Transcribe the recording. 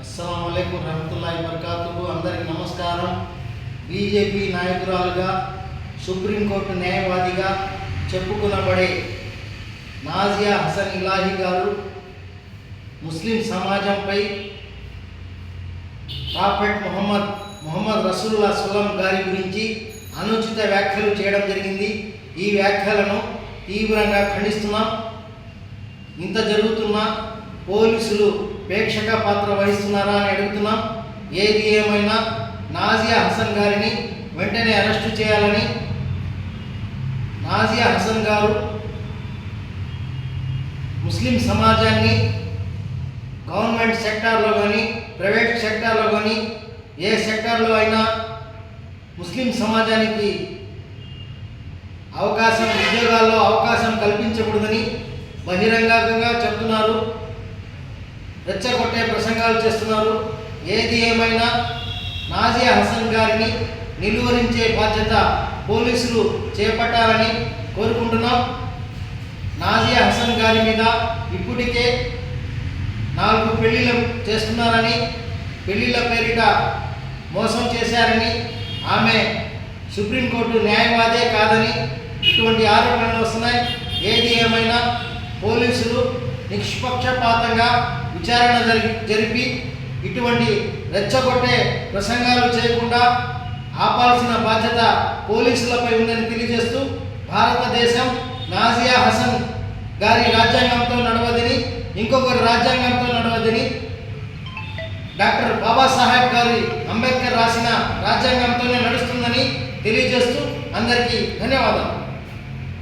అస్సలాము అలైకుం రహమతుల్లాహి వబరకాతుహు. అందరికీ నమస్కారం. బీజేపీ నాయకురాలుగా సుప్రీంకోర్టు న్యాయవాదిగా చెప్పుకునబడే నాజియా హసన్ ఇలాహి గారు ముస్లిం సమాజంపై ప్రాఫెట్ మొహమ్మద్ రసూలుల్లాహ్ సల్లం గారి గురించి అనుచిత వ్యాఖ్యలు చేయడం జరిగింది. ఈ వ్యాఖ్యలను తీవ్రంగా ఖండిస్తున్నాం. ఇంత జరుగుతున్నా పోలీసులు ప్రేక్షక పాత్ర వహిస్తున్నారా అని అడుగుతున్నాం. ఏది ఏమైనా నాజియా హసన్ గారిని వెంటనే అరెస్టు చేయాలని, నాజియా హసన్ గారు ముస్లిం సమాజాన్ని గవర్నమెంట్ సెక్టార్లో కానీ ప్రైవేట్ సెక్టార్లో కానీ ఏ సెక్టార్లో అయినా ముస్లిం సమాజానికి ఉద్యోగాల్లో అవకాశం కల్పించకూడదని బహిరంగంగా చెప్తున్నారు. రెచ్చగొట్టే ప్రసంగాలు చేస్తున్నారు. ఏది ఏమైనా నాజియా హసన్ గారిని నిలువరించే బాధ్యత పోలీసులు చేపట్టాలని కోరుకుంటున్నాం. నాజియా హసన్ గారి మీద ఇప్పటికే 4 పెళ్లిళ్ళు చేస్తున్నారని, పెళ్లిళ్ళ పేరిట మోసం చేశారని, ఆమె సుప్రీంకోర్టు న్యాయవాదే కాదని ఇటువంటి ఆరోపణలు వస్తున్నాయి. ఏది ఏమైనా పోలీసులు నిష్పక్షపాతంగా విచారణ జరిపి ఇటువంటి రెచ్చగొట్టే ప్రసంగాలు చేయకుండా ఆపాల్సిన బాధ్యత పోలీసులపై ఉందని తెలియజేస్తూ, భారతదేశం నాజియా హసన్ గారి రాజ్యాంగంతో నడవదని, ఇంకొకరి రాజ్యాంగంతో నడవదని, డాక్టర్ బాబాసాహెబ్ గారి అంబేద్కర్ రాసిన రాజ్యాంగంతోనే నడుస్తుందని తెలియజేస్తూ అందరికీ ధన్యవాదాలు.